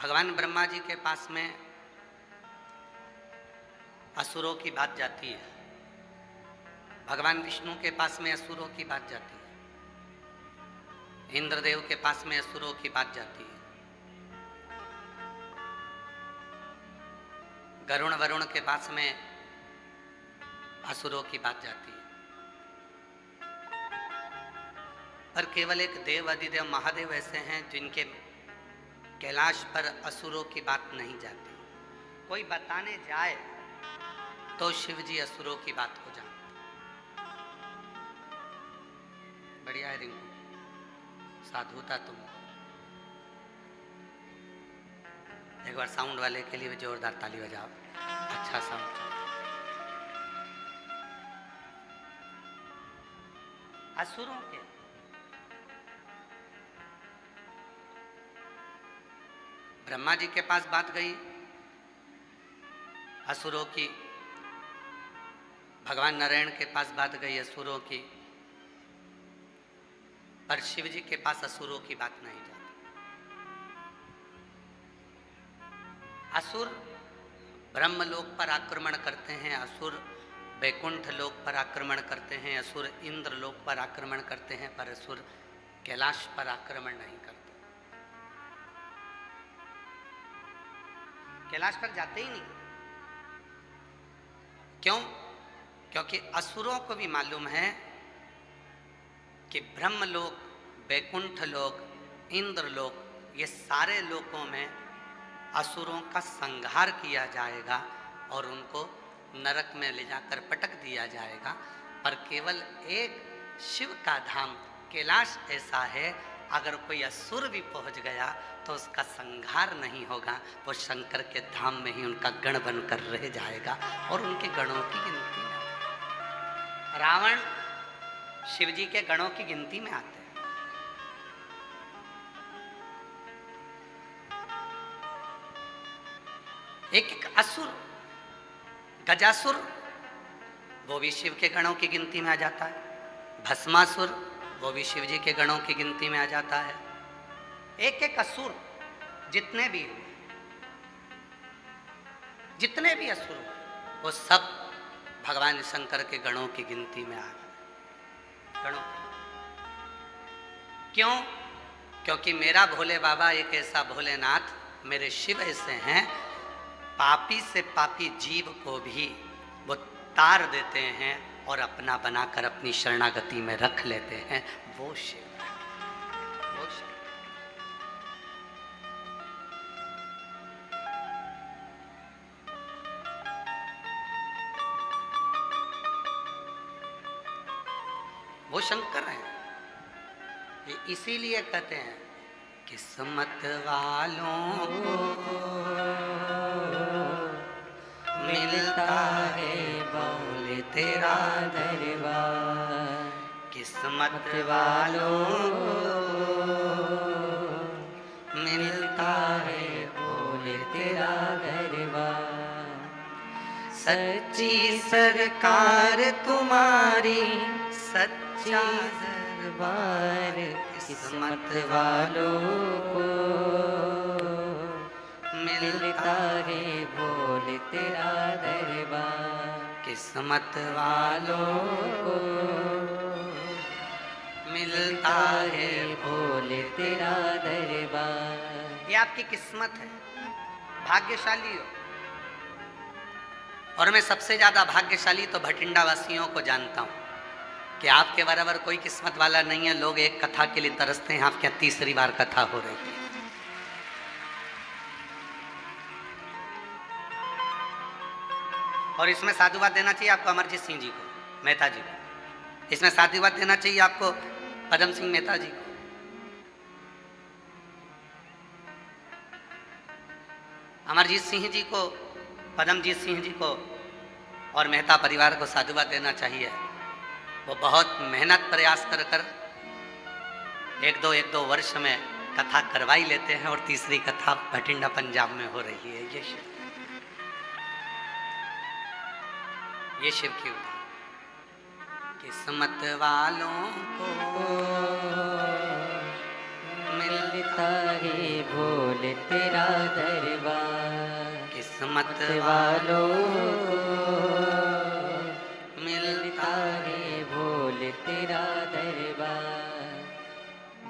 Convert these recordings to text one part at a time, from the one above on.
भगवान ब्रह्मा जी के पास में असुरों की बात जाती है, भगवान विष्णु के पास में असुरों की बात जाती है, इंद्रदेव के पास में असुरों की बात जाती है, गरुण वरुण के पास में असुरों की बात जाती है। पर केवल एक देव अधिदेव महादेव ऐसे हैं जिनके कैलाश पर असुरों की बात नहीं जाती। कोई बताने जाए तो शिव जी असुरों की बात हो जाती। बढ़िया है रिंकू, साधुता तुम। एक बार साउंड वाले के लिए भी जोरदार ताली बजाओ। अच्छा साउंड। असुरों के ब्रह्मा जी के पास बात गई असुरों की, भगवान नारायण के पास बात गई असुरों की, पर शिव जी के पास असुरों की बात नहीं जाती। असुर ब्रह्मलोक पर आक्रमण करते हैं, असुर वैकुंठ लोक पर आक्रमण करते हैं, असुर इंद्र लोक पर आक्रमण करते हैं, पर असुर कैलाश पर आक्रमण नहीं करते। कैलाश पर जाते ही नहीं। क्यों? क्योंकि असुरों को भी मालूम है कि ब्रह्मलोक, वैकुंठ लोक, इंद्र लोक, ये सारे लोकों में असुरों का संहार किया जाएगा और उनको नरक में ले जाकर पटक दिया जाएगा। पर केवल एक शिव का धाम कैलाश ऐसा है, अगर कोई असुर भी पहुंच गया तो उसका संहार नहीं होगा, वो शंकर के धाम में ही उनका गण बनकर रह जाएगा और उनके गणों की गिनती में। रावण शिव जी के गणों की गिनती में आते हैं। एक एक असुर, गजासुर वो भी शिव के गणों की गिनती में आ जाता है, भस्मासुर वो भी शिव जी के गणों की गिनती में आ जाता है। एक एक असुर जितने भी असुर वो सब भगवान शंकर के गणों की गिनती में आ गए। गणों क्यों? क्योंकि मेरा भोले बाबा एक ऐसा भोलेनाथ, मेरे शिव ऐसे हैं, पापी से पापी जीव को भी वो तार देते हैं और अपना बनाकर अपनी शरणागति में रख लेते हैं। वो शिव, वो शिव। वो शंकर हैं। ये इसीलिए कहते हैं किस्मत वालों को मिलता है बोले तेरा दरबार, किस्मत वालों को मिलता है बोले तेरा दरबार। सच्ची सरकार तुम्हारी सच्चा दरबार, किस्मत वालों को मिलता है बोले तेरा दरबार, किस्मत वालों को मिलता है बोले तेरा दरबार। ये आपकी किस्मत है, भाग्यशाली हो। और मैं सबसे ज्यादा भाग्यशाली तो भटिंडा वासियों को जानता हूं कि आपके बराबर कोई किस्मत वाला नहीं है। लोग एक कथा के लिए तरसते हैं, आपके यहाँ तीसरी बार कथा हो रही थी। और इसमें साधुवाद देना चाहिए आपको अमरजीत सिंह जी को, मेहता जी को। इसमें साधुवाद देना चाहिए आपको पदम सिंह मेहता जी को। अमरजीत सिंह जी को, पदमजीत सिंह जी को और मेहता परिवार को साधुवाद देना चाहिए। वो बहुत मेहनत प्रयास कर कर एक दो वर्ष में कथा करवाई लेते हैं और तीसरी कथा भटिंडा पंजाब में हो रही है। ये शिव की उदाहरण। किस्मत वालों को मिलता है भोल तेरा दरबार। किस्मत वालों मिलता है भोल तेरा दरबार।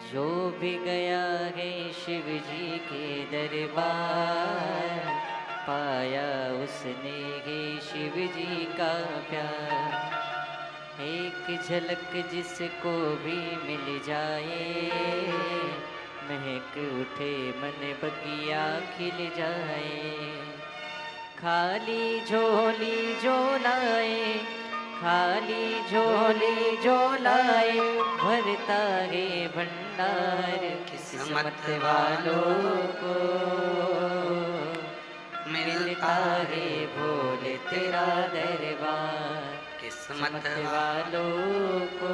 जो भी गया है शिव जी के दरबार, पाया उसने है शिव जी का प्यार। एक झलक जिसको भी मिल जाए, महक उठे मन बगिया खिल जाए। खाली झोली जो लाए, खाली झोली जो लाए, भरता है भंडार। किस्मत वालों को मिलता है भोले तेरा दरबार। किस्मत वालों को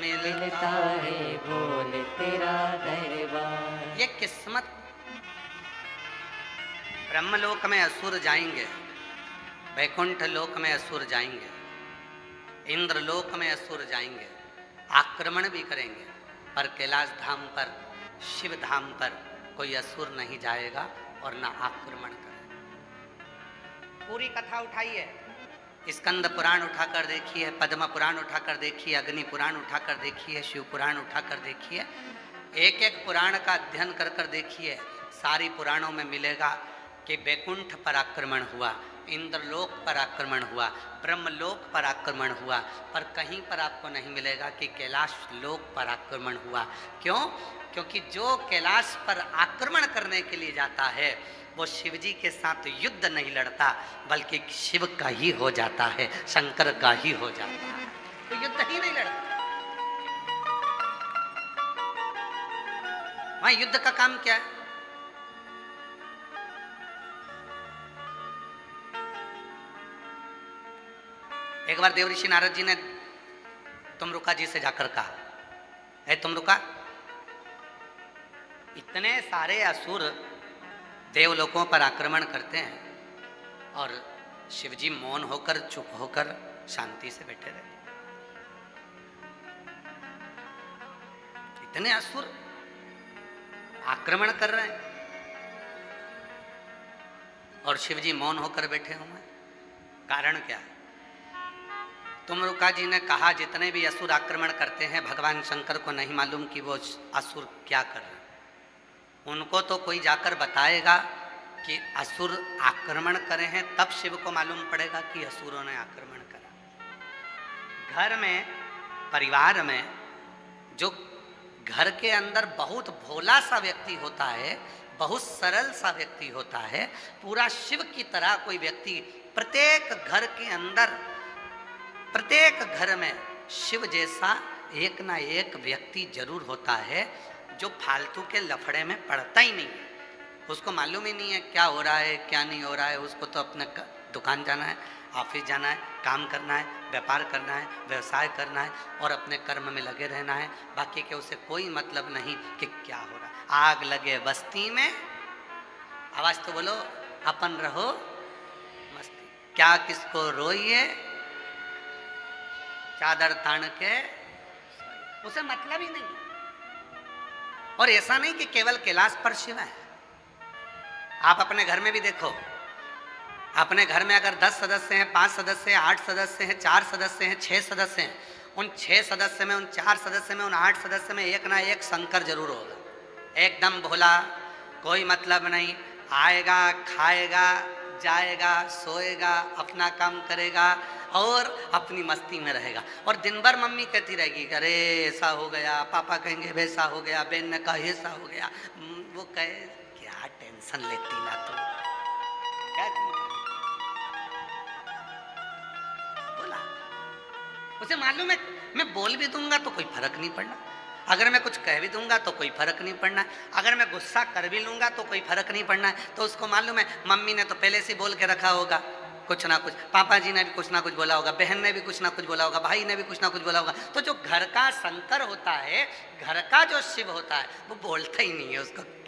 मिलता है भोले तेरा दरबार। ये किस्मत, ब्रह्मलोक में असुर जाएंगे, वैकुंठ लोक में असुर जाएंगे, इंद्रलोक में असुर जाएंगे, आक्रमण भी करेंगे, पर कैलाश धाम पर, शिव धाम पर कोई असुर नहीं जाएगा और ना आक्रमण करेगा। पूरी कथा उठाइए, स्कंद पुराण उठाकर देखिए, पद्म पुराण उठाकर देखिए, अग्नि पुराण उठाकर देखिए, शिव पुराण उठाकर देखिए, एक एक पुराण का अध्ययन कर कर देखिए। सारी पुराणों में मिलेगा कि वैकुंठ पर आक्रमण हुआ, इंद्रलोक पर आक्रमण हुआ, ब्रह्मलोक पर आक्रमण हुआ, पर कहीं पर आपको नहीं मिलेगा कि कैलाश लोक पर आक्रमण हुआ। क्यों? क्योंकि जो कैलाश पर आक्रमण करने के लिए जाता है वो शिव जी के साथ युद्ध नहीं लड़ता, बल्कि शिव का ही हो जाता है, शंकर का ही हो जाता है, तो युद्ध ही नहीं लड़ता। वहां युद्ध का काम क्या है? एक बार देवऋषि नारद जी ने तुमरुका जी से जाकर कहा, है तुमरुका, इतने सारे असुर देवलोकों पर आक्रमण करते हैं और शिवजी मौन होकर, चुप होकर, शांति से बैठे रहते। इतने असुर आक्रमण कर रहे हैं और शिवजी मौन होकर बैठे हुए हैं, कारण क्या है? तुमरुका जी ने कहा, जितने भी असुर आक्रमण करते हैं भगवान शंकर को नहीं मालूम कि वो असुर क्या कर रहे हैं। उनको तो कोई जाकर बताएगा कि असुर आक्रमण करे हैं, तब शिव को मालूम पड़ेगा कि असुरों ने आक्रमण करा। घर में, परिवार में जो घर के अंदर बहुत भोला सा व्यक्ति होता है, बहुत सरल सा व्यक्ति होता है, पूरा शिव की तरह कोई व्यक्ति, प्रत्येक घर के अंदर, प्रत्येक घर में शिव जैसा एक ना एक व्यक्ति जरूर होता है जो फालतू के लफड़े में पड़ता ही नहीं है। उसको मालूम ही नहीं है क्या हो रहा है क्या नहीं हो रहा है। उसको तो अपने दुकान जाना है, ऑफिस जाना है, काम करना है, व्यापार करना है, व्यवसाय करना है और अपने कर्म में लगे रहना है। बाकी के उसे कोई मतलब नहीं कि क्या हो रहा है। आग लगे बस्ती में, आवाज तो बोलो, अपन रहो मस्ती, क्या किसको रोइए, चादर तान के, उसे मतलब ही नहीं। और ऐसा नहीं कि केवल कैलाश पर शिव है, आप अपने घर में भी देखो। अपने घर में अगर 10 सदस्य हैं, 5 सदस्य हैं, 8 सदस्य हैं, 4 सदस्य हैं, 6 सदस्य हैं, उन 6 सदस्य में, उन 4 सदस्य में, उन 8 सदस्य में एक ना एक शंकर जरूर होगा। एकदम भोला, कोई मतलब नहीं, आएगा, खाएगा, जाएगा, सोएगा, अपना काम करेगा और अपनी मस्ती में रहेगा। और दिन भर मम्मी कहती रहेगी, अरे ऐसा हो गया, पापा कहेंगे वैसा हो गया, बहन ने कहा ऐसा हो गया। वो कहे क्या टेंशन लेती ना तू, क्या बोला। उसे मालूम है मैं बोल भी दूंगा तो कोई फर्क नहीं पड़ना, अगर मैं कुछ कह भी दूंगा तो कोई फर्क नहीं पड़ना, अगर मैं गुस्सा कर भी लूंगा तो कोई फर्क नहीं पड़ना है। तो उसको मालूम है मम्मी ने तो पहले से बोल के रखा होगा कुछ ना कुछ, पापा जी ने भी कुछ ना कुछ बोला होगा, बहन ने भी कुछ ना कुछ बोला होगा, भाई ने भी कुछ ना कुछ बोला होगा। तो जो घर का शंकर होता है, घर का जो शिव होता है, वो बोलता ही नहीं है।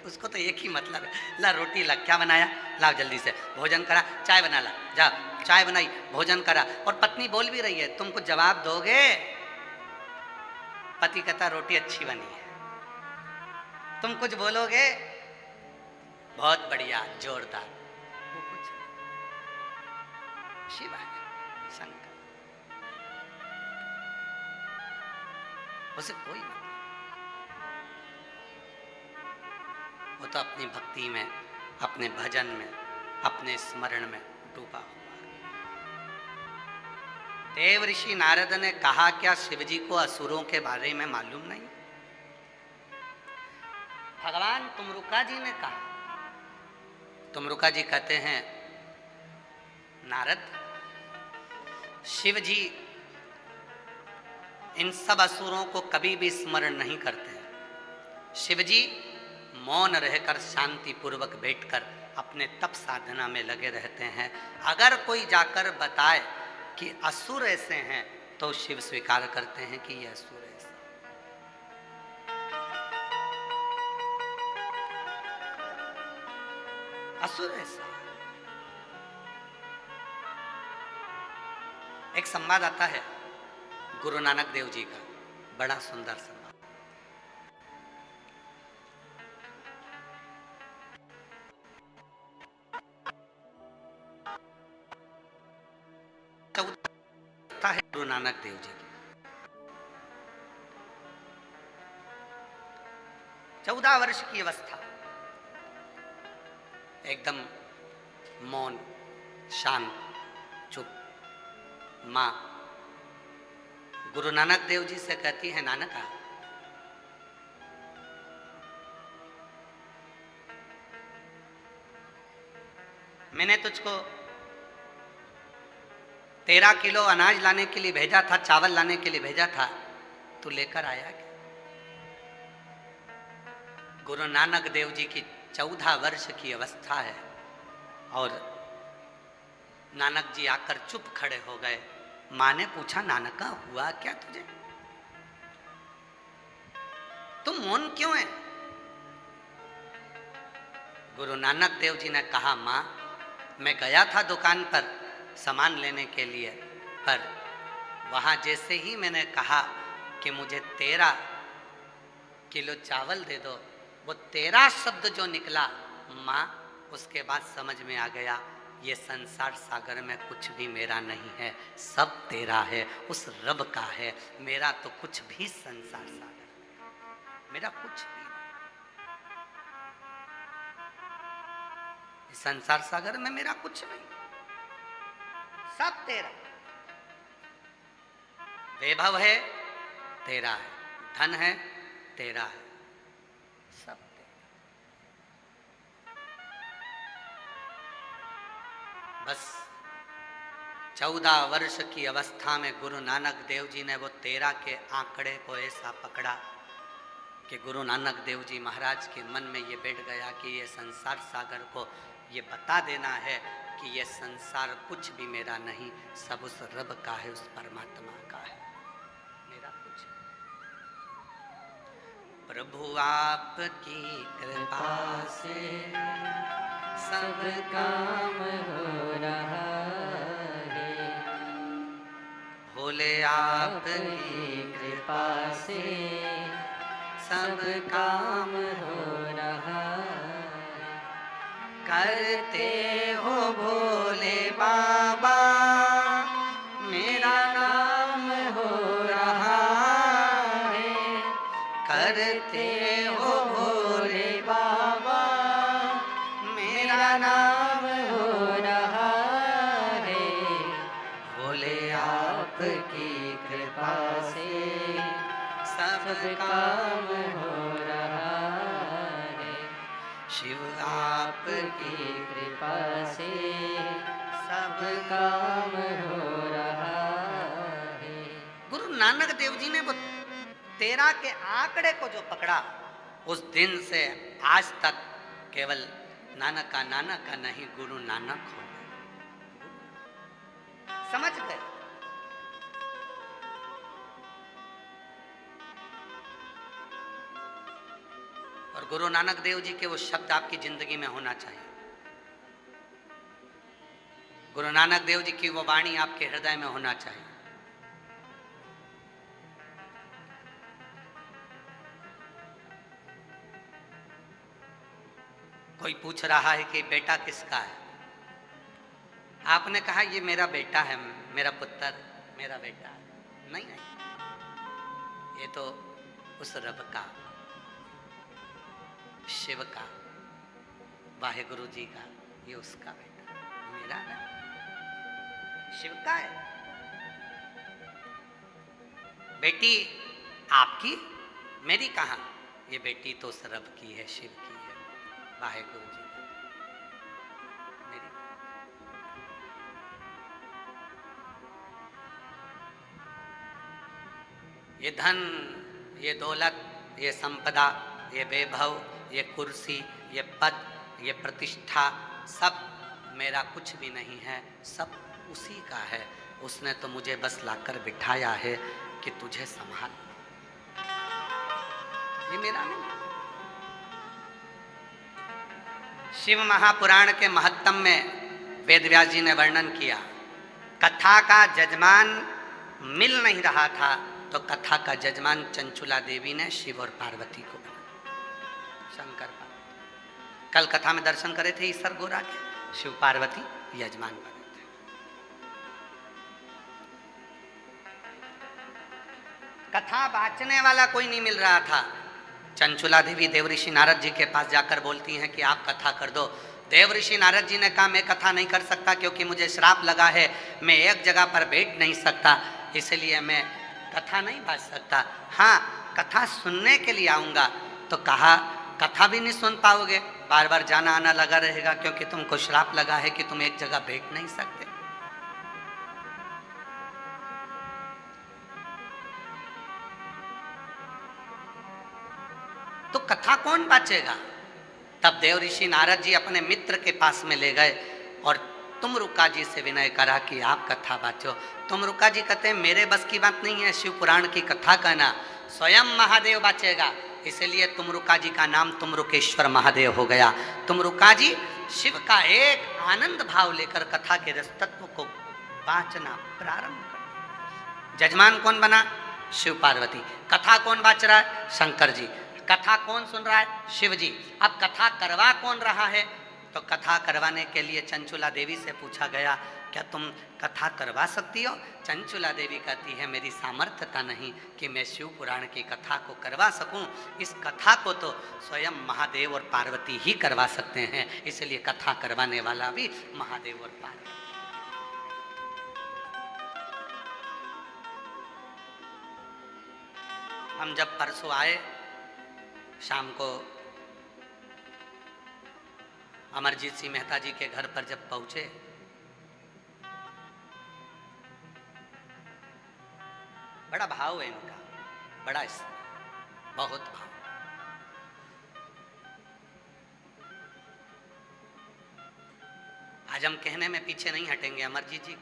उसको तो एक ही मतलब है, ला रोटी ला, क्या बनाया, लाओ जल्दी से भोजन करा, चाय बना ला, जा चाय बनाई, भोजन करा। और पत्नी बोल भी रही है, तुम कुछ जवाब दोगे? पति कहता रोटी अच्छी बनी है, तुम कुछ बोलोगे बहुत बढ़िया जोरदार, वो कुछ शिव है, शंकर, उसे कोई मतलब, वो तो अपनी भक्ति में, अपने भजन में, अपने स्मरण में डूबा हुआ। देव ऋषि नारद ने कहा क्या शिवजी को असुरों के बारे में मालूम नहीं? भगवान तुमरुका जी ने कहा। तुमरुका जी कहते हैं नारद, शिव जी इन सब असुरों को कभी भी स्मरण नहीं करते हैं। शिव जी मौन रहकर शांति पूर्वक बैठकर अपने तप साधना में लगे रहते हैं। अगर कोई जाकर बताए कि असुर ऐसे हैं तो शिव स्वीकार करते हैं कि ये असुर ऐसा। असुर ऐसा। एक संवाद आता है गुरु नानक देव जी का, बड़ा सुंदर संवाद। है गुरु नानक देव जी की 14 वर्ष की अवस्था, एकदम मौन, शांत, चुप। मां गुरु नानक देव जी से कहती है, नानका मैंने तुझको 13 किलो अनाज लाने के लिए भेजा था, चावल लाने के लिए भेजा था, तू लेकर आया क्या? गुरु नानक देव जी की 14 वर्ष की अवस्था है और नानक जी आकर चुप खड़े हो गए। मां ने पूछा, नानका हुआ क्या तुझे? तुम मौन क्यों है? गुरु नानक देव जी ने कहा, मां मैं गया था दुकान पर सामान लेने के लिए, पर वहां जैसे ही मैंने कहा कि मुझे 13 किलो चावल दे दो, वो 13 शब्द जो निकला मां, उसके बाद समझ में आ गया ये संसार सागर में कुछ भी मेरा नहीं है, सब तेरा है, उस रब का है। मेरा तो कुछ भी संसार सागर, मेरा कुछ भी नहीं। संसार सागर में मेरा कुछ नहीं, सब तेरा। वैभव है तेरा है, धन है तेरा है, सब तेरा। बस 14 वर्ष की अवस्था में गुरु नानक देव जी ने वो 13 के आंकड़े को ऐसा पकड़ा कि गुरु नानक देव जी महाराज के मन में ये बैठ गया कि ये संसार सागर को ये बता देना है कि ये संसार कुछ भी मेरा नहीं, सब उस रब का है, उस परमात्मा का है, मेरा कुछ। प्रभु आपकी कृपा से सब काम हो रहा है, भोले आपकी कृपा से सब काम हो रहा है। करते हो भोले बाबा, मेरा नाम हो रहा है। करते हो भोले बाबा, मेरा नाम हो रहा है। भोले आपकी कृपा से सब काम हो रहा है। शिव आपकी कृपा से सब काम हो रहा है। गुरु नानक देव जी ने वो 13 के आंकड़े को जो पकड़ा, उस दिन से आज तक केवल नानक का नहीं, गुरु नानक हो गए। समझ गए। और गुरु नानक देव जी के वो शब्द आपकी जिंदगी में होना चाहिए। गुरु नानक देव जी की वो वाणी आपके हृदय में होना चाहिए। कोई पूछ रहा है कि बेटा किसका है, आपने कहा ये मेरा बेटा है, मेरा पुत्र, मेरा बेटा है। नहीं नहीं, ये तो उस रब का, शिव का, वाहेगुरु जी का, ये उसका बेटा, मेरा नहीं, शिव का है। बेटी आपकी, मेरी कहाँ? ये बेटी तो उस रब की है, शिव की है, वाहेगुरु जी की, मेरी। ये धन, ये दौलत, ये संपदा, ये वैभव, ये कुर्सी, ये पद, ये प्रतिष्ठा, सब मेरा कुछ भी नहीं है, सब उसी का है। उसने तो मुझे बस लाकर बिठाया है कि तुझे संभाल, ये मेरा नहीं। शिव महापुराण के महत्तम में वेदव्यास जी ने वर्णन किया, कथा का जजमान मिल नहीं रहा था तो कथा का जजमान चंचुला देवी ने शिव और पार्वती को बनाया, शंकर पार्वती। कल कथा में दर्शन करे थे ईश्वर गोरा के, शिव पार्वती यजमान बने थे। कथा बांचने वाला कोई नहीं मिल रहा था। चंचुला देवी देवऋषि नारद जी के पास जाकर बोलती हैं कि आप कथा कर दो। देवऋषि नारद जी ने कहा मैं कथा नहीं कर सकता क्योंकि मुझे श्राप लगा है, मैं एक जगह पर बैठ नहीं सकता, इसलिए मैं कथा नहीं बांच सकता। हाँ, कथा सुनने के लिए आऊँगा। तो कहा कथा भी नहीं सुन पाओगे, बार बार जाना आना लगा रहेगा क्योंकि तुमको श्राप लगा है कि तुम एक जगह बैठ नहीं सकते। तो कथा कौन बांचेगा? तब देवऋषि नारद जी अपने मित्र के पास में ले गए और तुमरुका जी से विनय करा कि आप कथा बांचो। तुमरुका जी कहते हैं मेरे बस की बात नहीं है शिव पुराण की कथा कहना, स्वयं महादेव बांचेगा, इसलिए तुमरुका जी का नाम तुमरुकेश्वर महादेव हो गया। तुमरुका जी शिव का एक आनंद भाव लेकर कथा के रस तत्व को बांचना प्रारंभ कर। जजमान कौन बना? शिव पार्वती। कथा कौन बांच रहा है? शंकर जी। कथा कौन सुन रहा है? शिव जी। अब कथा करवा कौन रहा है? तो कथा करवाने के लिए चंचुला देवी से पूछा गया क्या तुम कथा करवा सकती हो? चंचुला देवी कहती है मेरी सामर्थ्यता नहीं कि मैं शिव पुराण की कथा को करवा सकूं, इस कथा को तो स्वयं महादेव और पार्वती ही करवा सकते हैं, इसलिए कथा करवाने वाला भी महादेव और पार्वती। हम जब परसों आए शाम को अमरजीत सिंह मेहता जी के घर पर जब पहुंचे, बड़ा भाव है इनका, बड़ा बहुत भाव। आज हम कहने में पीछे नहीं हटेंगे, अमरजीत जी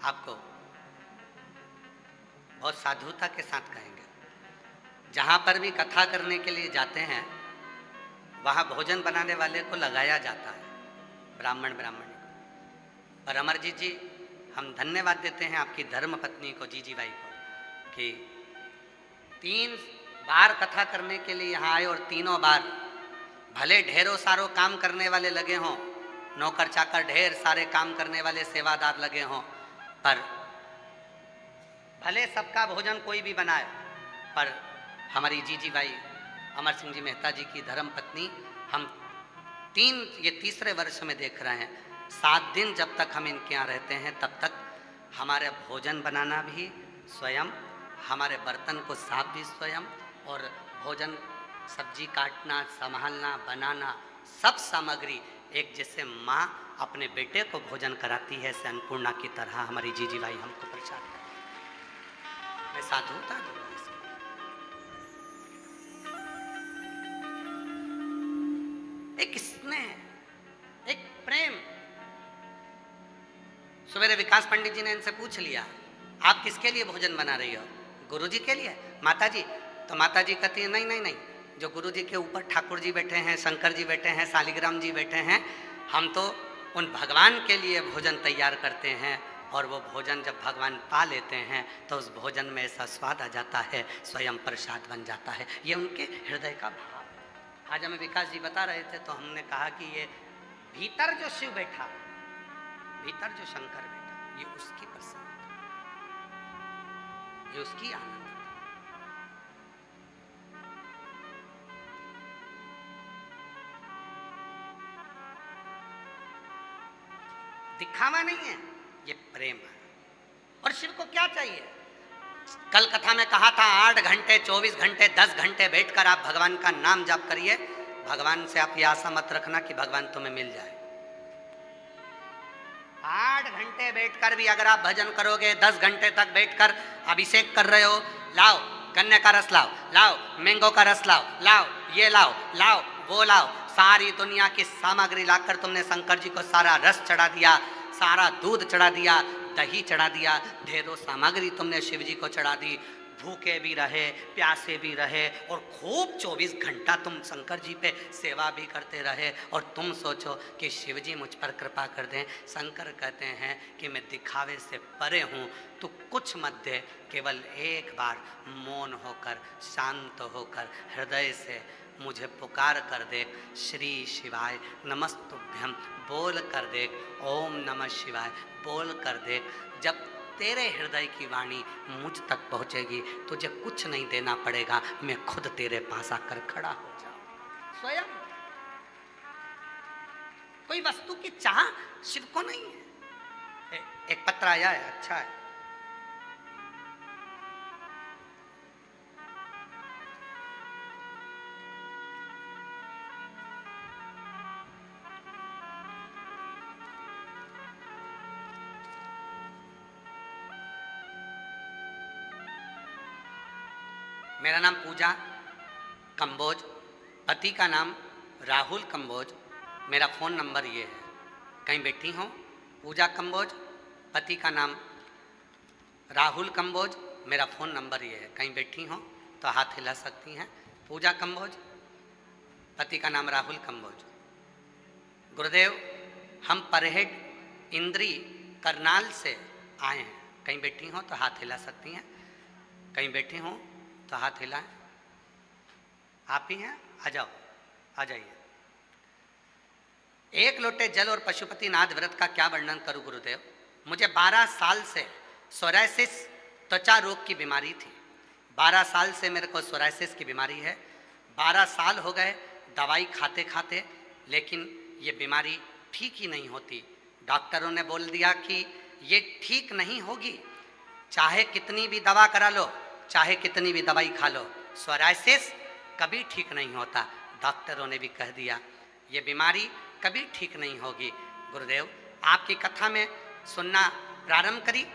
आपको बहुत साधुता के साथ कहेंगे। जहां पर भी कथा करने के लिए जाते हैं वहां भोजन बनाने वाले को लगाया जाता है, ब्राह्मण ब्राह्मणी को। पर अमरजीत जी हम धन्यवाद देते हैं आपकी धर्म पत्नी को, जीजी बाई को, कि 3 बार कथा करने के लिए यहाँ आए और तीनों बार भले ढेरों सारों काम करने वाले लगे हों, नौकर चाकर ढेर सारे काम करने वाले सेवादार लगे हों, पर भले सबका भोजन कोई भी बनाए, पर हमारी जीजी बाई अमर सिंह जी मेहता जी की धर्म पत्नी हम ये तीसरे वर्ष में देख रहे हैं, 7 दिन जब तक हम इनके यहाँ रहते हैं तब तक हमारे भोजन बनाना भी स्वयं, हमारे बर्तन को साफ भी स्वयं, और भोजन सब्जी काटना, संभालना, बनाना, सब सामग्री एक जैसे माँ अपने बेटे को भोजन कराती है ऐसे अन्नपूर्णा की तरह हमारी जीजी बाई हमको प्रसाद करती। मैं साधुता दूंगा इसमें। एक स्नेह, एक प्रेम। सवेरे विकास पंडित जी ने इनसे पूछ लिया आप किसके लिए भोजन बना रही हो? गुरु जी के लिए? माता जी? तो माता जी कहती है नहीं नहीं नहीं, जो गुरु जी के ऊपर ठाकुर जी बैठे हैं, शंकर जी बैठे हैं, शालिग्राम जी बैठे हैं, हम तो उन भगवान के लिए भोजन तैयार करते हैं और वो भोजन जब भगवान पा लेते हैं तो उस भोजन में ऐसा स्वाद आ जाता है, स्वयं प्रसाद बन जाता है। ये उनके हृदय का भाव। आज हमें विकास जी बता रहे थे तो हमने कहा कि ये भीतर जो शिव बैठा, भीतर जो शंकर बैठा, ये उसकी प्रसन्नता, ये उसकी आनंद। दिखावा नहीं है, ये प्रेम है। और शिव को क्या चाहिए? कल कथा में कहा था 8 घंटे 24 घंटे 10 घंटे बैठकर आप भगवान का नाम जाप करिए। भगवान से आप ये आशा मत रखना कि भगवान तुम्हें मिल जाए। 8 घंटे बैठकर भी अगर आप भजन करोगे, 10 घंटे तक बैठकर अभिषेक कर रहे हो, लाओ गन्ने का रस लाओ, लाओ मैंगो का रस लाओ, लाओ ये लाओ, लाओ वो लाओ, सारी दुनिया की सामग्री लाकर तुमने शंकर जी को सारा रस चढ़ा दिया, सारा दूध चढ़ा दिया, दही चढ़ा दिया, ढेरों सामग्री तुमने शिव जी को चढ़ा दी। भूखे भी रहे, प्यासे भी रहे और खूब 24 घंटा तुम शंकर जी पे सेवा भी करते रहे। और तुम सोचो कि शिव जी मुझ पर कृपा कर दें। शंकर कहते हैं कि मैं दिखावे से परे हूँ, तू कुछ मत दे, केवल एक बार मौन होकर, शांत होकर, हृदय से मुझे पुकार कर दे। श्री शिवाय नमस्तुभ्यम बोल कर देख, ओम नमः शिवाय बोल कर देख। जब तेरे हृदय की वाणी मुझ तक पहुंचेगी, तुझे कुछ नहीं देना पड़ेगा, मैं खुद तेरे पास आकर खड़ा हो जाऊं। स्वयं कोई वस्तु की चाह शिव को नहीं है। एक पत्र आया है, अच्छा है। मेरा नाम पूजा कंबोज, पति का नाम राहुल कंबोज, मेरा फ़ोन नंबर ये है। कहीं बैठी हो? पूजा कंबोज, पति का नाम राहुल कंबोज, मेरा फ़ोन नंबर ये है। कहीं बैठी हो तो हाथ हिला सकती हैं। पूजा कंबोज, पति का नाम राहुल कंबोज। गुरुदेव, हम परहेट इंद्री करनाल से आए हैं। कहीं बैठी हो तो हाथ हिला सकती हैं। कहीं बैठी हो तो हाथ हिलाएं। आप ही हैं? आ जाओ, आ जाइए। एक लोटे जल और पशुपति नाथ व्रत का क्या वर्णन करूं गुरुदेव। मुझे 12 साल से सोरायसिस त्वचा रोग की बीमारी थी। 12 साल से मेरे को सोरायसिस की बीमारी है। 12 साल हो गए दवाई खाते खाते, लेकिन ये बीमारी ठीक ही नहीं होती। डॉक्टरों ने बोल दिया कि ये ठीक नहीं होगी, चाहे कितनी भी दवा करा लो, चाहे कितनी भी दवाई खा लो, सोरायसिस कभी ठीक नहीं होता। डॉक्टरों ने भी कह दिया ये बीमारी कभी ठीक नहीं होगी। गुरुदेव, आपकी कथा में सुनना प्रारंभ करी।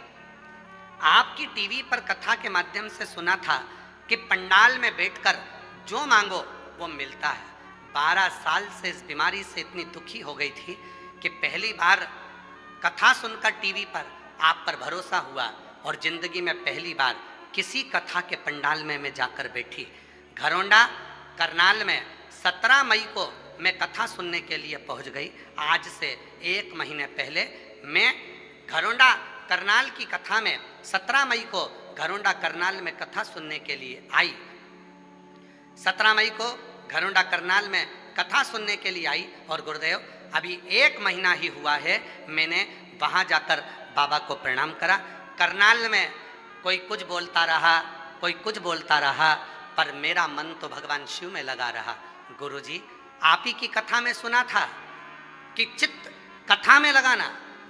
आपकी टीवी पर कथा के माध्यम से सुना था कि पंडाल में बैठकर जो मांगो वो मिलता है। 12 साल से इस बीमारी से इतनी दुखी हो गई थी कि पहली बार कथा सुनकर टीवी पर आप पर भरोसा हुआ और जिंदगी में पहली बार किसी कथा के पंडाल में मैं जाकर बैठी। घरोंडा करनाल में 17 मई को मैं कथा सुनने के लिए पहुंच गई। आज से 1 महीने पहले मैं घरोंडा करनाल की कथा में 17 मई को घरोंडा करनाल में कथा सुनने के लिए आई। 17 मई को घरोंडा करनाल में कथा सुनने के लिए आई और गुरुदेव अभी 1 महीना ही हुआ है मैंने वहाँ जाकर बाबा को प्रणाम करा। करनाल में कोई कुछ बोलता रहा, कोई कुछ बोलता रहा, पर मेरा मन तो भगवान शिव में लगा रहा। गुरुजी, आप ही की कथा में सुना था कि चित्त कथा में लगाना,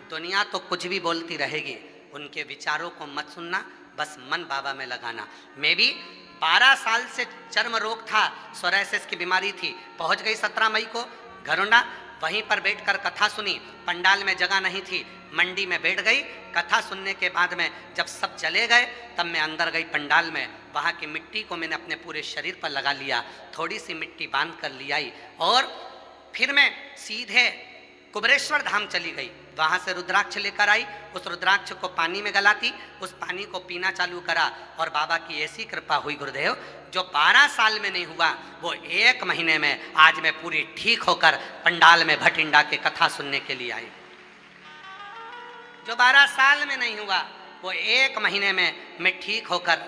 दुनिया तो कुछ भी बोलती रहेगी, उनके विचारों को मत सुनना, बस मन बाबा में लगाना। मैं भी 12 साल से चर्म रोग था, सोरायसिस की बीमारी थी। पहुंच गई 17 मई को घरोंडा, वहीं पर बैठकर कथा सुनी। पंडाल में जगह नहीं थी, मंडी में बैठ गई। कथा सुनने के बाद में जब सब चले गए तब मैं अंदर गई पंडाल में। वहाँ की मिट्टी को मैंने अपने पूरे शरीर पर लगा लिया, थोड़ी सी मिट्टी बांध कर ले आई और फिर मैं सीधे कुबरेश्वर धाम चली गई। वहाँ से रुद्राक्ष लेकर आई, उस रुद्राक्ष को पानी में गलाती, उस पानी को पीना चालू करा और बाबा की ऐसी कृपा हुई गुरुदेव, जो 12 साल में नहीं हुआ वो 1 महीने में आज मैं पूरी ठीक होकर पंडाल में भटिंडा के कथा सुनने के लिए आई। जो 12 साल में नहीं हुआ वो 1 महीने में मैं ठीक होकर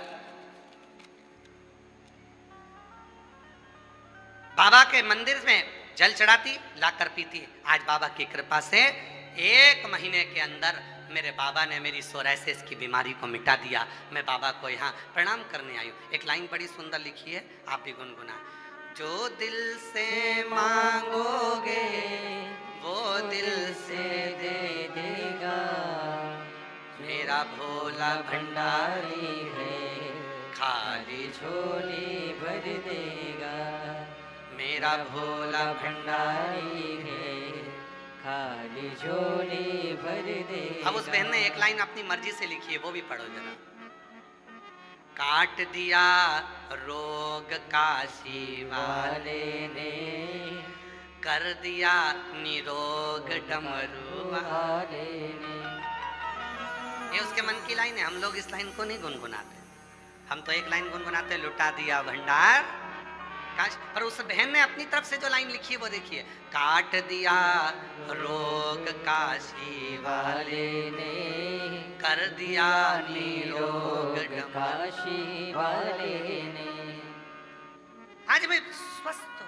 बाबा के मंदिर में जल चढ़ाती, लाकर पीती। आज बाबा की कृपा से 1 महीने के अंदर मेरे बाबा ने मेरी सोराइसिस की बीमारी को मिटा दिया। मैं बाबा को यहाँ प्रणाम करने आई हूँ। एक लाइन बड़ी सुंदर लिखी है, आप भी गुनगुना। जो दिल से मांगोगे वो दिल से दे देगा, मेरा भोला भंडारी है, खाली झोली भर देगा। मेरा भोला भंडारी है, खाली झोली भर देगा। अब उस बहन ने एक लाइन अपनी मर्जी से लिखी है, वो भी पढ़ो जरा। काट दिया रोग काशी वाले ने, कर दिया निरोग डमरू वाले ने। ये उसके मन की लाइन है। हम लोग इस लाइन को नहीं गुनगुनाते, हम तो एक लाइन गुनगुनाते, लुटा दिया भंडार काश। पर उस बहन ने अपनी तरफ से जो लाइन लिखी है वो देखिए। काट दिया रोग काशी वाले ने, कर दिया निरोग काशी वाले ने। आज मैं स्वस्थ हो।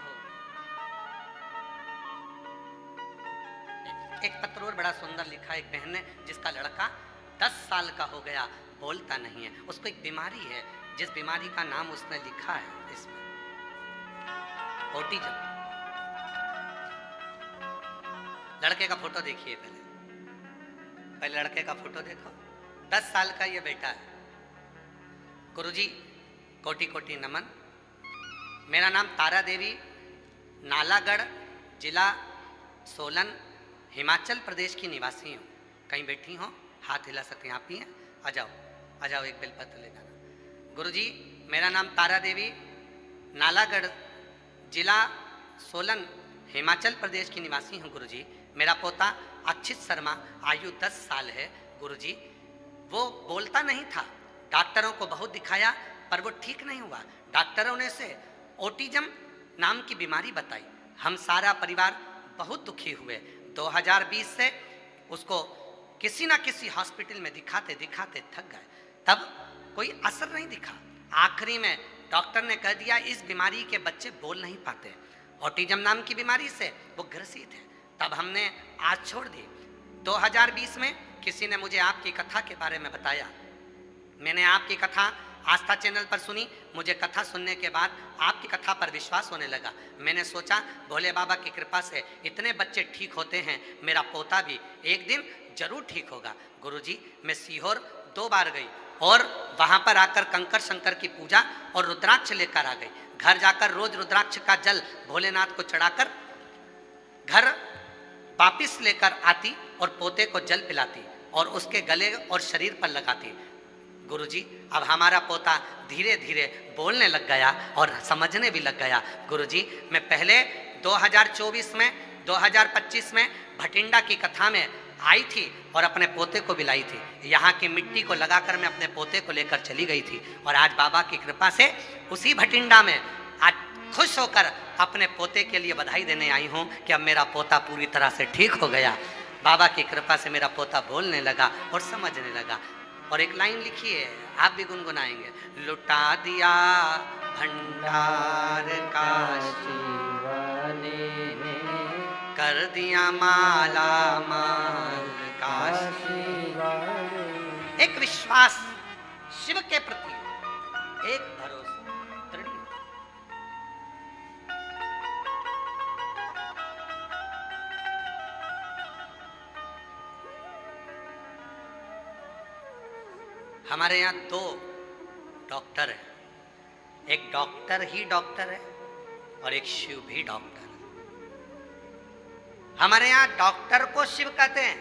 एक पत्र और बड़ा सुंदर लिखा एक बहन ने, जिसका लड़का 10 साल का हो गया, बोलता नहीं है। उसको एक बीमारी है, जिस बीमारी का नाम उसने लिखा है इसमें, ऑटिज्म। लड़के का फोटो देखिए पहले लड़के का फोटो देखो। 10 साल का ये बेटा है। गुरुजी कोटि कोटि नमन। मेरा नाम तारा देवी, नालागढ़ जिला सोलन हिमाचल प्रदेश की निवासी हूँ। कहीं बैठी हो, हाथ हिला सकते हैं, आप ही हैं, आ जाओ एक बेलपत्र ले जाना। गुरुजी मेरा नाम तारा देवी, नालागढ़ जिला सोलन हिमाचल प्रदेश की निवासी हूँ। गुरुजी मेरा पोता अक्षित शर्मा, आयु 10 साल है। गुरुजी वो बोलता नहीं था, डॉक्टरों को बहुत दिखाया पर वो ठीक नहीं हुआ। डॉक्टरों ने से ऑटिज्म नाम की बीमारी बताई। हम सारा परिवार बहुत दुखी हुए। 2020 से उसको किसी ना किसी हॉस्पिटल में दिखाते दिखाते थक गए, तब कोई असर नहीं दिखा। आखिरी में डॉक्टर ने कह दिया इस बीमारी के बच्चे बोल नहीं पाते, ऑटिज्म नाम की बीमारी से वो ग्रसित है। तब हमने आज छोड़ दी। 2020 में किसी ने मुझे आपकी कथा के बारे में बताया। मैंने आपकी कथा आस्था चैनल पर सुनी। मुझे कथा सुनने के बाद आपकी कथा पर विश्वास होने लगा। मैंने सोचा भोले बाबा की कृपा से इतने बच्चे ठीक होते हैं, मेरा पोता भी एक दिन जरूर ठीक होगा। गुरुजी मैं सीहोर 2 बार गई और वहां पर आकर कंकर शंकर की पूजा और रुद्राक्ष लेकर आ गई। घर जाकर रोज रुद्राक्ष का जल भोलेनाथ को चढ़ाकर घर वापिस लेकर आती और पोते को जल पिलाती और उसके गले और शरीर पर लगाती। गुरुजी अब हमारा पोता धीरे धीरे बोलने लग गया और समझने भी लग गया। गुरुजी मैं पहले 2024 में 2025 में भटिंडा की कथा में आई थी और अपने पोते को भी लाई थी। यहाँ की मिट्टी को लगाकर मैं अपने पोते को लेकर चली गई थी और आज बाबा की कृपा से उसी भटिंडा में आज खुश होकर अपने पोते के लिए बधाई देने आई हूँ कि अब मेरा पोता पूरी तरह से ठीक हो गया। बाबा की कृपा से मेरा पोता बोलने लगा और समझने लगा। और एक लाइन लिखी है, आप भी गुनगुनाएंगे। लुटा दिया भंडार काशी वाले ने, कर दिया माला माल काशी वाले। एक विश्वास शिव के प्रति, एक भरोसा दृढ़। हमारे यहाँ 2 डॉक्टर हैं, एक डॉक्टर ही डॉक्टर है और एक शिव भी डॉक्टर है। हमारे यहाँ डॉक्टर को शिव कहते हैं,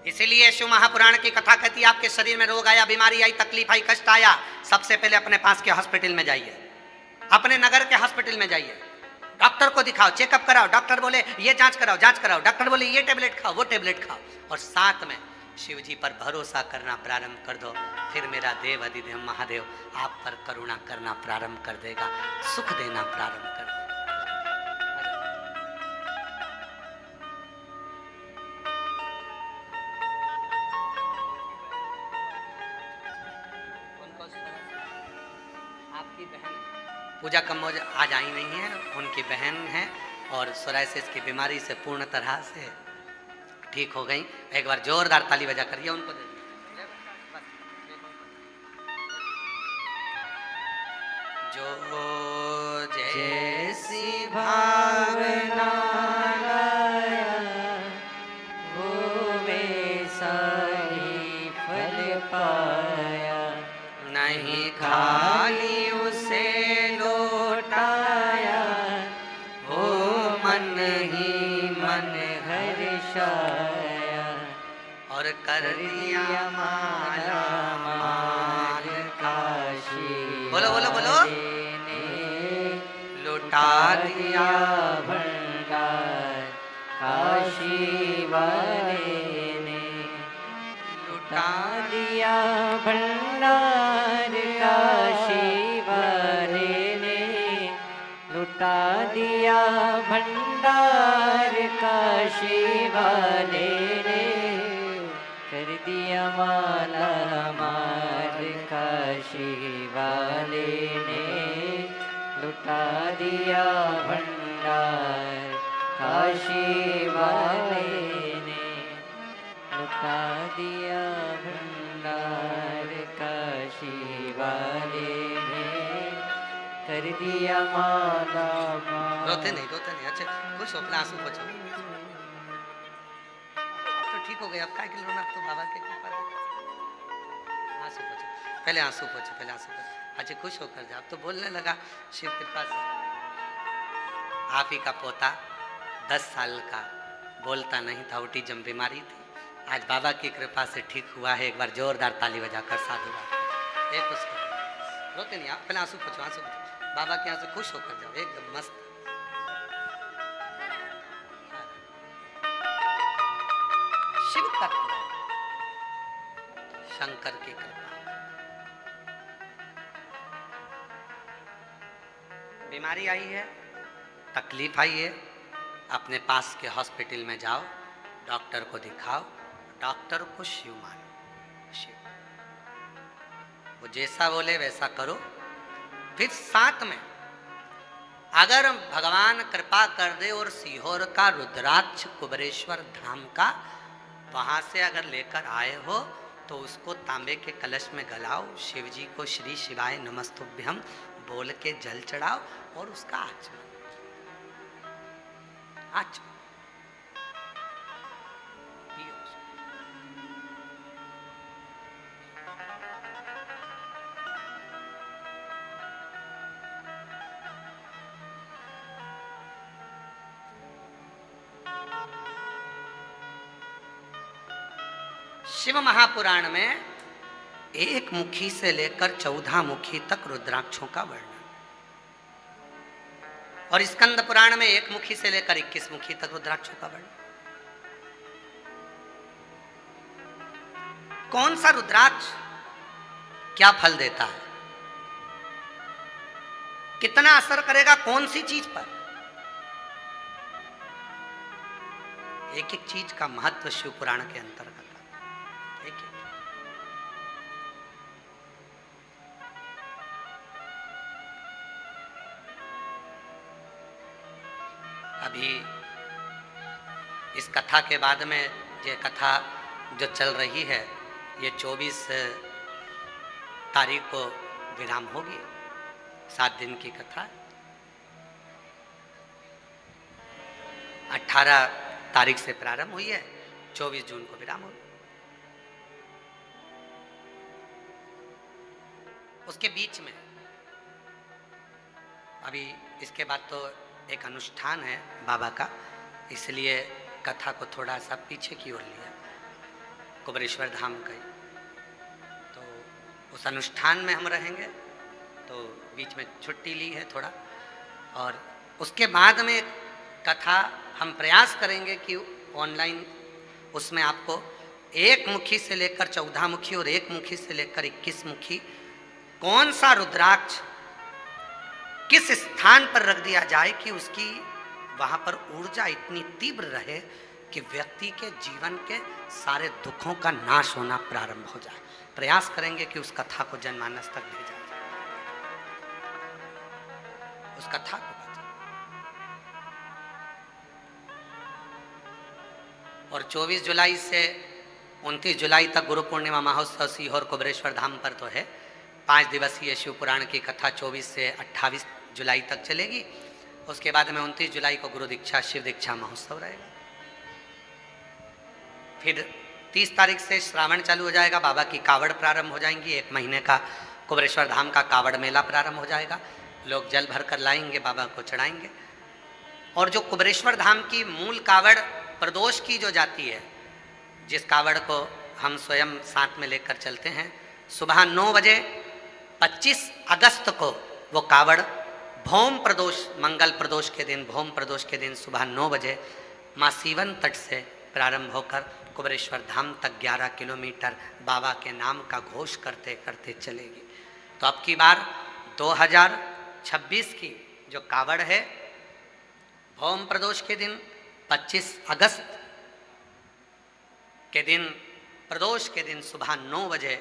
इसीलिए शिव महापुराण की कथा कहती है आपके शरीर में रोग आया, बीमारी आई, तकलीफ आई, कष्ट आया, सबसे पहले अपने पास के हॉस्पिटल में जाइए, अपने नगर के हॉस्पिटल में जाइए, डॉक्टर को दिखाओ, चेकअप कराओ। डॉक्टर बोले ये जांच कराओ, डॉक्टर बोले ये टेबलेट खाओ, वो टेबलेट खाओ, और साथ में शिव जी पर भरोसा करना प्रारंभ कर दो। फिर मेरा देव अधिदेव महादेव आप पर करुणा करना प्रारंभ कर देगा, सुख देना प्रारंभ कर देगा। आपकी बहन पूजा कम्बोज आज आई नहीं है, उनकी बहन है और सोराइसिस की बीमारी से पूर्ण तरह से ठीक हो गई। एक बार जोरदार ताली बजा करिए उनको दे दीजिए। जो जैसी भावना लाया वो वैसा ही फल पाया, नहीं खाली उसे लौटाया, वो मन ही मन हर्षाया, और कर दिया माला माल काशी बोलो बोलो बोलो, लुटा दिया भंडार काशी वाले ने, लुटा दिया भंडार काशी वाले ने, लुटा दिया भंडार काशी वाले ने, कर दिया माला माल काशी वाले ने, लुटा दिया भंडार काशी वाले ने, लुटा दिया भंडार काशी वाले ने, कर दिया माला माल। रोते नहीं अच्छे खुश हो, अपने आंसू पोछो। अब तो ठीक हो गए, अब काय के रोना, अब तो बाबा के कृपा से आंसू पोछो, पहले आंसू पोछो। अच्छे खुश होकर जा, अब तो बोलने लगा शिव कृपा से। आप ही का पोता 10 साल का बोलता नहीं था, ऑटिज्म बीमारी थी, आज बाबा की कृपा से ठीक हुआ है। एक बार जोरदार ताली बजाकर साधुवाद। एक खुश करो, रोते नहीं आप, पहले आंसू पोछो। बाबा के यहाँ से खुश होकर जाओ, एकदम मस्त। शिव तत्व, शंकर की कृपा। बीमारी आई है, तकलीफ आई है, अपने पास के हॉस्पिटल में जाओ, डॉक्टर को दिखाओ, डॉक्टर को शिव मानो। शिव वो जैसा बोले वैसा करो। फिर साथ में अगर भगवान कृपा कर दे और सीहोर का रुद्राक्ष कुबरेश्वर धाम का वहां से अगर लेकर आए हो तो उसको तांबे के कलश में गलाओ, शिव जी को श्री शिवाय नमस्तुभ्यम बोल के जल चढ़ाओ और उसका आचमन पियो। शिव महापुराण में 1 मुखी से लेकर 14 मुखी तक रुद्राक्षों का वर्णन, और स्कंद पुराण में 1 मुखी से लेकर 21 मुखी तक रुद्राक्षों का वर्णन। कौन सा रुद्राक्ष क्या फल देता है, कितना असर करेगा कौन सी चीज पर, एक एक चीज का महत्व शिव पुराण के अंतर्गत है। अभी इस कथा के बाद में ये कथा जो चल रही है ये 24 तारीख को विराम होगी। 7 दिन की कथा, 18 तारीख से प्रारंभ हुई है, 24 जून को विराम होगी। उसके बीच में अभी इसके बाद तो एक अनुष्ठान है बाबा का, इसलिए कथा को थोड़ा सा पीछे की ओर लिया, कुबरेश्वर धाम का। तो उस अनुष्ठान में हम रहेंगे, तो बीच में छुट्टी ली है थोड़ा, और उसके बाद में कथा हम प्रयास करेंगे कि ऑनलाइन उसमें आपको 1 मुखी से लेकर 14 मुखी और 1 मुखी से लेकर 21 मुखी कौन सा रुद्राक्ष किस स्थान पर रख दिया जाए कि उसकी वहां पर ऊर्जा इतनी तीव्र रहे कि व्यक्ति के जीवन के सारे दुखों का नाश होना प्रारंभ हो जाए। प्रयास करेंगे कि उस कथा को जनमानस तक भेजा जाए। उस कथा को बचा। और 24 जुलाई से 29 जुलाई तक गुरु पूर्णिमा महोत्सव सीहोर कुबरेश्वर धाम पर तो है। 5 दिवसीय शिव पुराण की कथा 24 से 28 जुलाई तक चलेगी। उसके बाद में 29 जुलाई को गुरु दीक्षा शिव दीक्षा महोत्सव रहेगा। फिर 30 तारीख से श्रावण चालू हो जाएगा, बाबा की कावड़ प्रारंभ हो जाएंगी। 1 महीने का कुबरेश्वर धाम का कावड़ मेला प्रारंभ हो जाएगा। लोग जल भर कर लाएंगे, बाबा को चढ़ाएंगे। और जो कुबरेश्वर धाम की मूल कावड़ प्रदोष की जो जाती है, जिस कावड़ को हम स्वयं साथ में लेकर चलते हैं, सुबह 9 बजे 25 अगस्त को वो कावड़ भौम प्रदोष, मंगल प्रदोष के दिन, भौम प्रदोष के दिन सुबह 9 बजे माँ सीवन तट से प्रारंभ होकर कुबरेश्वर धाम तक 11 किलोमीटर बाबा के नाम का घोष करते करते चलेगी। तो अब की बार 2026 की जो कावड़ है, भौम प्रदोष के दिन 25 अगस्त के दिन, प्रदोष के दिन सुबह 9 बजे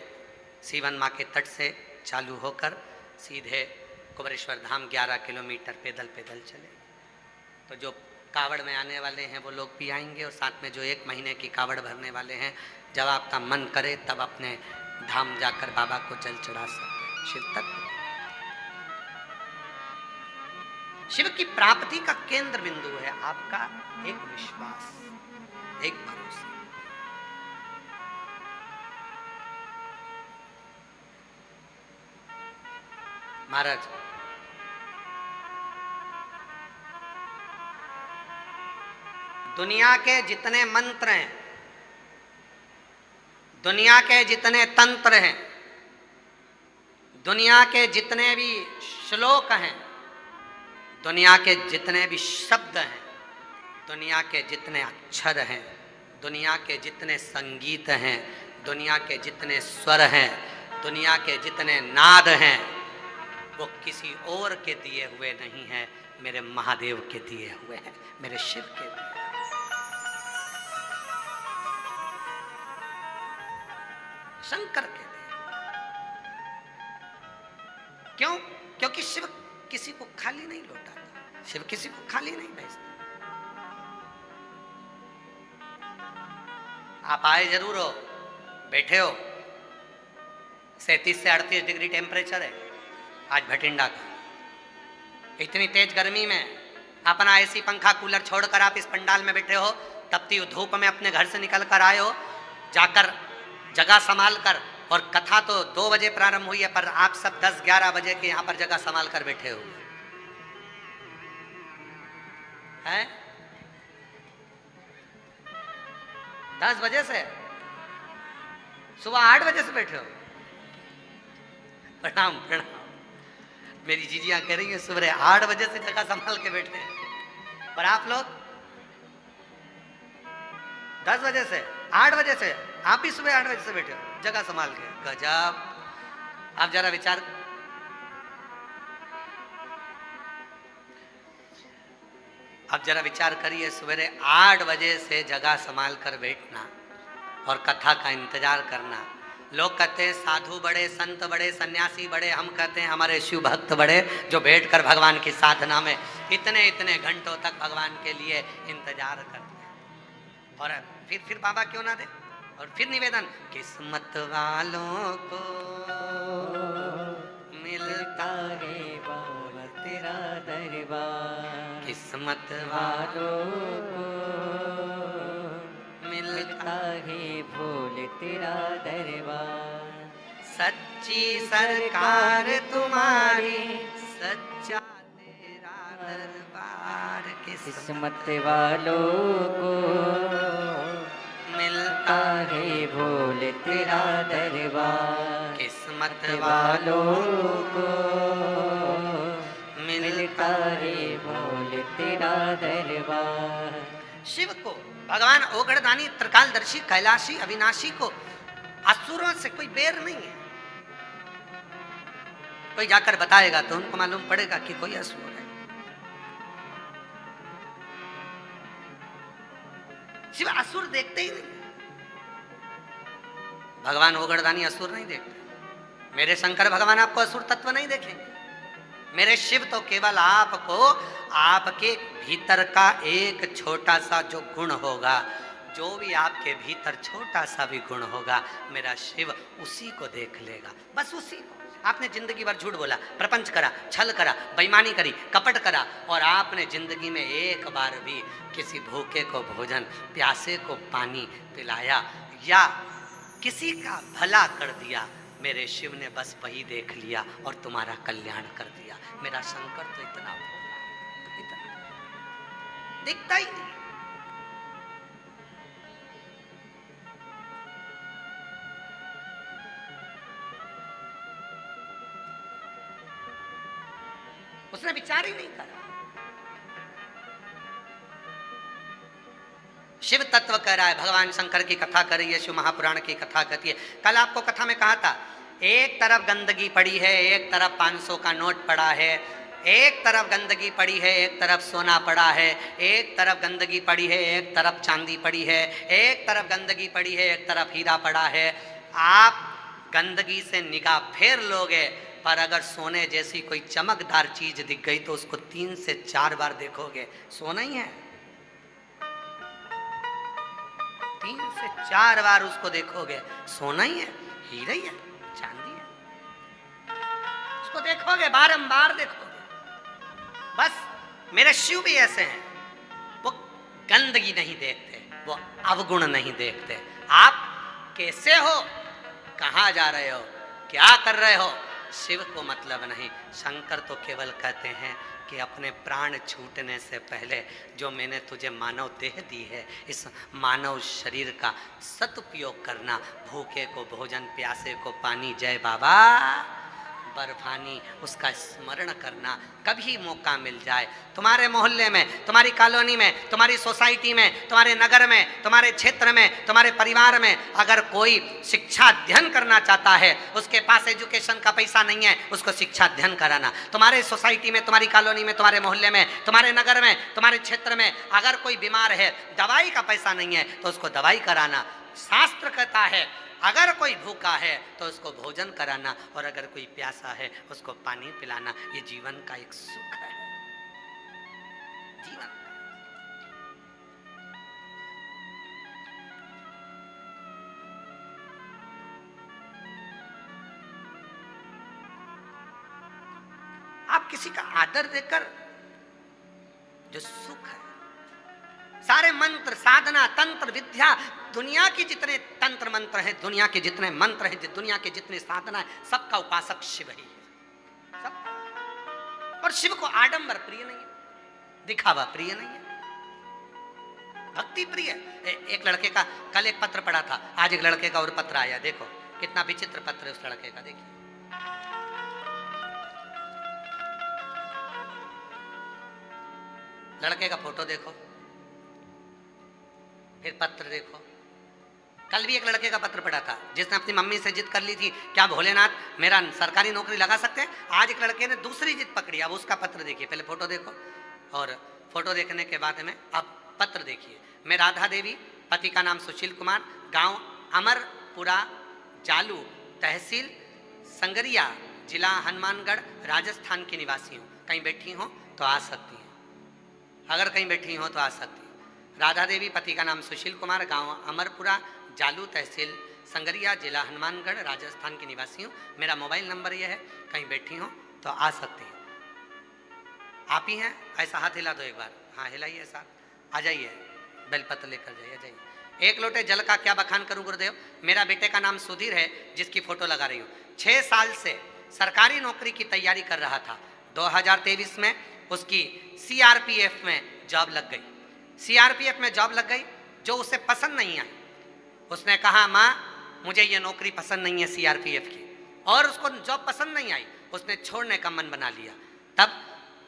सीवन माँ के तट से चालू होकर सीधे कुबरेश्वर धाम 11 किलोमीटर पैदल पैदल चले। तो जो कावड़ में आने वाले हैं वो लोग भी आएंगे, और साथ में जो 1 महीने की कावड़ भरने वाले हैं, जब आपका मन करे तब अपने धाम जाकर बाबा को जल चढ़ा सकते हैं। शिव तत्व, शिव की प्राप्ति का केंद्र बिंदु है आपका एक विश्वास, एक भरोसा। महाराज दुनिया के जितने मंत्र हैं, दुनिया के जितने तंत्र हैं, दुनिया के जितने भी श्लोक हैं, दुनिया के जितने भी शब्द हैं, दुनिया के जितने अक्षर हैं, दुनिया के जितने संगीत हैं, दुनिया के जितने स्वर हैं, दुनिया के जितने नाद हैं, वो किसी और के दिए हुए नहीं हैं, मेरे महादेव के दिए हुए हैं, मेरे शिव के दिए। शंकर के दिए। क्यों? क्योंकि शिव किसी को खाली नहीं लौटाता, शिव किसी को खाली नहीं भेजता। आप आए जरूर हो, बैठे हो, 37 से 38 डिग्री टेम्परेचर है आज भटिंडा का। इतनी तेज गर्मी में अपना एसी पंखा कूलर छोड़कर आप इस पंडाल में बैठे हो, तपती धूप में अपने घर से निकल कर आए हो, जाकर जगह संभाल कर, और कथा तो 2 बजे प्रारंभ हुई है, पर आप सब 10-11 बजे के यहाँ पर जगह संभाल कर बैठे हो हैं। 10 बजे से सुबह 8 बजे से बैठे हो। प्रणाम प्रणाम। मेरी जीजियां कह रही है सुबह 8 बजे से जगह संभाल के बैठे हैं, पर आप लोग 10 बजे से 8 बजे से, आप भी सुबह 8 बजे से बैठे हो जगह संभाल के। गजब। आप जरा विचार, अब जरा विचार करिए, सवेरे 8 बजे से जगह संभाल कर बैठना और कथा का इंतजार करना। लोग कहते हैं साधु बड़े, संत बड़े, सन्यासी बड़े, हम कहते हैं हमारे शिव भक्त बड़े, जो बैठकर भगवान की साधना में इतने इतने घंटों तक भगवान के लिए इंतजार करते हैं। और फिर बाबा क्यों ना दे। और फिर निवेदन, किस्मत वालों को मिलता है बाबा तेरा दरबार, किस्मत वालों को मिलता है भोले तेरा दरबार। सच्ची सरकार तुम्हारी, सच्चा तेरा दरबार, किस्मत वालों को मिलता है भोले तेरा दरबार, किस्मत वालों को मिलता है भोले तेरा दरबार। शिव को, भगवान ओगड़दानी, त्रिकालदर्शी, कैलाशी, अविनाशी को असुरों से कोई बैर नहीं है। कोई जाकर बताएगा तो उनको मालूम पड़ेगा कि कोई असुर है। शिव असुर देखते ही नहीं। भगवान ओगड़दानी असुर नहीं देखते। मेरे शंकर भगवान आपको असुर तत्व नहीं देखेंगे। मेरे शिव तो केवल आपको आपके भीतर का एक छोटा सा जो गुण होगा, जो भी आपके भीतर छोटा सा भी गुण होगा, मेरा शिव उसी को देख लेगा, बस उसी को। आपने जिंदगी भर झूठ बोला, प्रपंच करा, छल करा, बेईमानी करी, कपट करा, और आपने जिंदगी में एक बार भी किसी भूखे को भोजन, प्यासे को पानी पिलाया या किसी का भला कर दिया, मेरे शिव ने बस वही देख लिया और तुम्हारा कल्याण कर दिया। मेरा शंकर तो इतना भोला, इतना दिखता ही नहीं। उसने विचार ही नहीं करा। शिव तत्व कह रहा है, भगवान शंकर की कथा कर रही है, शिव महापुराण की कथा कहती है। कल आपको कथा में कहा था, एक तरफ गंदगी पड़ी है, एक तरफ 500 का नोट पड़ा है, एक तरफ गंदगी पड़ी है, एक तरफ सोना पड़ा है, एक तरफ गंदगी पड़ी है, एक तरफ चांदी पड़ी है, एक तरफ गंदगी पड़ी है, एक तरफ हीरा पड़ा है। आप गंदगी से निगाह फेर लोगे, पर अगर सोने जैसी कोई चमकदार चीज दिख गई तो उसको 3 से 4 बार देखोगे, सोना ही है। 3 से 4 बार उसको देखोगे, सोना ही है, हीरा ही है, चांदी है, उसको देखोगे, बारंबार देखोगे। बस मेरे शिव भी ऐसे हैं, वो गंदगी नहीं देखते, वो अवगुण नहीं देखते। आप कैसे हो, कहाँ जा रहे हो, क्या कर रहे हो, शिव को मतलब नहीं। शंकर तो केवल कहते हैं कि अपने प्राण छूटने से पहले जो मैंने तुझे मानव देह दी है, इस मानव शरीर का सदुपयोग करना, भूखे को भोजन, प्यासे को पानी, जय बाबा बर्फानी, उसका स्मरण करना। कभी मौका मिल जाए, तुम्हारे मोहल्ले में, तुम्हारी कॉलोनी में, तुम्हारी सोसाइटी में, तुम्हारे नगर में, तुम्हारे क्षेत्र में, तुम्हारे परिवार में अगर कोई शिक्षा अध्ययन करना चाहता है, उसके पास एजुकेशन का पैसा नहीं है, उसको शिक्षा अध्ययन कराना। तुम्हारे सोसाइटी में, तुम्हारी कॉलोनी में, तुम्हारे मोहल्ले में, तुम्हारे नगर में, तुम्हारे क्षेत्र में अगर कोई बीमार है, दवाई का पैसा नहीं है तो उसको दवाई कराना। शास्त्र कहता है अगर कोई भूखा है तो उसको भोजन कराना, और अगर कोई प्यासा है उसको पानी पिलाना। ये जीवन का एक सुख है, जीवन। आप किसी का आदर देकर जो सुख है, सारे मंत्र, साधना, तंत्र, विद्या, दुनिया के जितने तंत्र मंत्र हैं, दुनिया के जितने मंत्र हैं, दुनिया के जितने साधना है, सबका उपासक शिव ही है, सब। और शिव को आडंबर प्रिय नहीं है, दिखावा प्रिय नहीं है, भक्ति प्रिय है। एक लड़के का कल एक पत्र पढ़ा था, आज एक लड़के का और पत्र आया, देखो कितना विचित्र पत्र है उस लड़के का। देखिए, लड़के का फोटो देखो, फिर पत्र देखो। कल भी एक लड़के का पत्र पढ़ा था जिसने अपनी मम्मी से जिद कर ली थी, क्या भोलेनाथ मेरा सरकारी नौकरी लगा सकते हैं। आज एक लड़के ने दूसरी जिद पकड़ी, अब उसका पत्र देखिए। पहले फोटो देखो, और फोटो देखने के बाद में अब पत्र देखिए। मैं राधा देवी, पति का नाम सुशील कुमार, गांव अमरपुरा, जालू, तहसील संगरिया, जिला हनुमानगढ़, राजस्थान की निवासी हूँ। कहीं बैठी हो तो आ सकती हैं, अगर कहीं बैठी हो तो आ सकती है। राधा देवी, पति का नाम सुशील कुमार, गांव अमरपुरा, जालू, तहसील संगरिया, जिला हनुमानगढ़, राजस्थान की निवासी हूँ। मेरा मोबाइल नंबर यह है, कहीं बैठी हो तो आ सकती हैं। आप ही हैं, ऐसा हाथ हिला दो एक बार, हाँ हिलाइए साथ, आ जाइए, बेलपत्र लेकर जाइए, जाइए। एक लोटे जल का क्या बखान करूं गुरुदेव। मेरा बेटे का नाम सुधीर है, जिसकी फोटो लगा रही हूँ। 6 साल से सरकारी नौकरी की तैयारी कर रहा था। 2023 में उसकी सीआरपीएफ में जॉब लग गई। सीआरपीएफ में जॉब लग गई जो उसे पसंद नहीं आई। उसने कहा माँ मुझे ये नौकरी पसंद नहीं है सीआरपीएफ की, और उसको जॉब पसंद नहीं आई, उसने छोड़ने का मन बना लिया। तब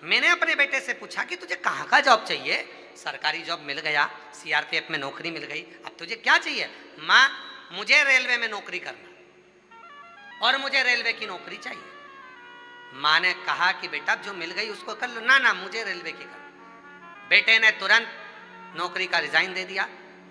मैंने अपने बेटे से पूछा कि तुझे कहाँ का जॉब चाहिए। सरकारी जॉब मिल गया, सीआरपीएफ में नौकरी मिल गई, अब तुझे क्या चाहिए। माँ मुझे रेलवे में नौकरी करना, और मुझे रेलवे की नौकरी चाहिए। माँ ने कहा कि बेटा जो मिल गई उसको कर लो। ना ना मुझे रेलवे की कर। बेटे ने तुरंत नौकरी का रिजाइन दे दिया।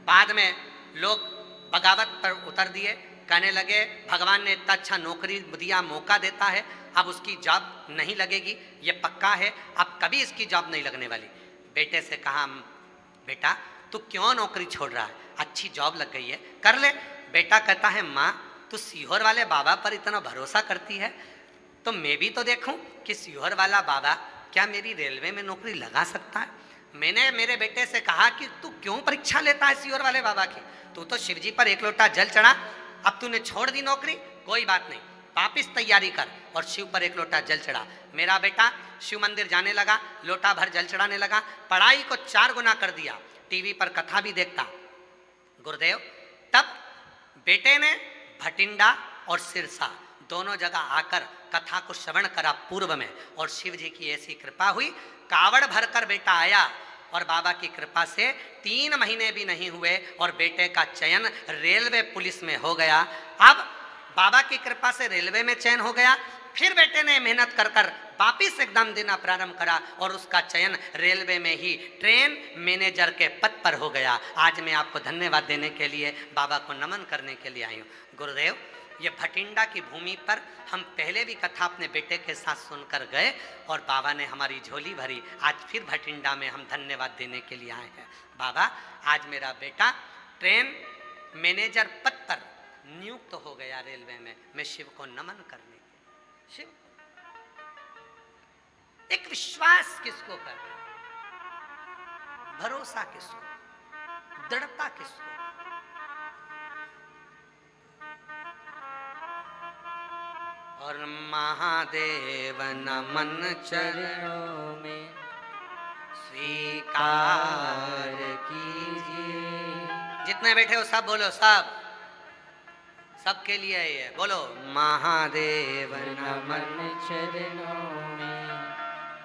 बाद में लोग बगावत पर उतर दिए, कहने लगे भगवान ने इतना अच्छा नौकरी दिया, मौका देता है, अब उसकी जॉब नहीं लगेगी, ये पक्का है, अब कभी इसकी जॉब नहीं लगने वाली। बेटे से कहा बेटा तू क्यों नौकरी छोड़ रहा है, अच्छी जॉब लग गई है, कर ले। बेटा कहता है माँ तू सीहोर वाले बाबा पर इतना भरोसा करती है तो मैं भी तो देखूं कि सीहोर वाला बाबा क्या मेरी रेलवे में नौकरी लगा सकता है। मैंने मेरे बेटे से कहा कि तू क्यों परीक्षा लेता है सीहोर वाले बाबा की, तू तो शिव जी पर एक लोटा जल चढ़ा, अब तूने छोड़ दी नौकरी, कोई बात नहीं, वापिस तैयारी कर और शिव पर एक लोटा जल चढ़ा। मेरा बेटा शिव मंदिर जाने लगा, लोटा भर जल चढ़ाने लगा, पढ़ाई को 4 गुना कर दिया, टीवी पर कथा भी देखता। गुरुदेव तब बेटे ने भटिंडा और सिरसा दोनों जगह आकर कथा को श्रवण करा पूर्व में, और शिव जी की ऐसी कृपा हुई, कावड़ भरकर बेटा आया और बाबा की कृपा से 3 महीने भी नहीं हुए और बेटे का चयन रेलवे पुलिस में हो गया। अब बाबा की कृपा से रेलवे में चयन हो गया, फिर बेटे ने मेहनत कर कर वापिस एग्जाम देना प्रारंभ करा और उसका चयन रेलवे में ही ट्रेन मैनेजर के पद पर हो गया। आज मैं आपको धन्यवाद देने के लिए, बाबा को नमन करने के लिए आई हूँ। गुरुदेव ये भटिंडा की भूमि पर हम पहले भी कथा अपने बेटे के साथ सुनकर गए और बाबा ने हमारी झोली भरी। आज फिर भटिंडा में हम धन्यवाद देने के लिए आए हैं। बाबा आज मेरा बेटा ट्रेन मैनेजर पद पर नियुक्त हो गया रेलवे में, मैं शिव को नमन करने के। शिव एक विश्वास किसको कर, भरोसा किसको, दृढ़ता किसको। और महादेव नमन चरणों में स्वीकार कीजिए। जितने बैठे हो सब बोलो, सब सबके लिए ये बोलो, महादेव नमन चरणों में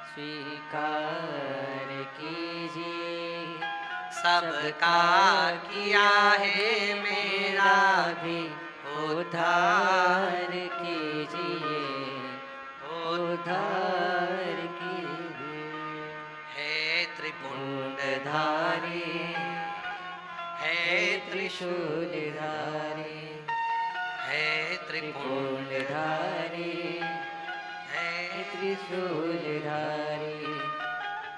स्वीकार कीजिए, सबका किया है मेरा भी उद्धार कीजिए, उद्धार कीजिए। है त्रिपुंडधारी, है त्रिशूलधारी, है त्रिपुंडधारी, है त्रिशूलधारी।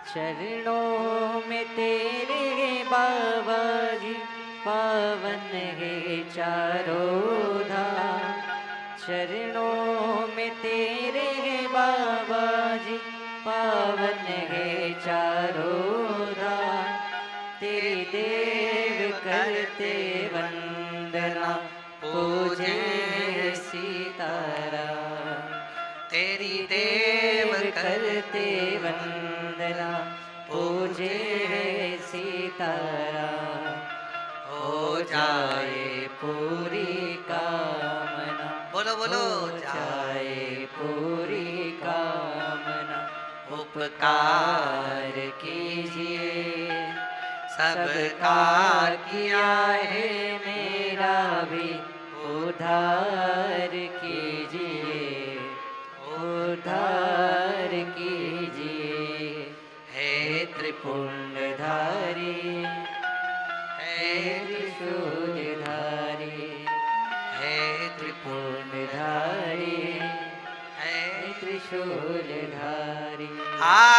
चरणों में तेरे बाबा जी पावन है चारों धाम, चरणों में तेरे बाबा जी पावन है चारों धाम। तेरी देव करते वंदना, पूजे सीताराम। तेरी देव करते वंदना, पूजे सीताराम। हो जाए पूरी कामना, बोलो बोलो, हो जाए पूरी कामना। उपकार कीजिए, सबका किया है मेरा भी उद्धार कीजिए, उद्धार कीजिए। है त्रिपुंडधारी, है त्रिशूलधारी, है त्रिपुंडधारी, है त्रिशूलधारी। आ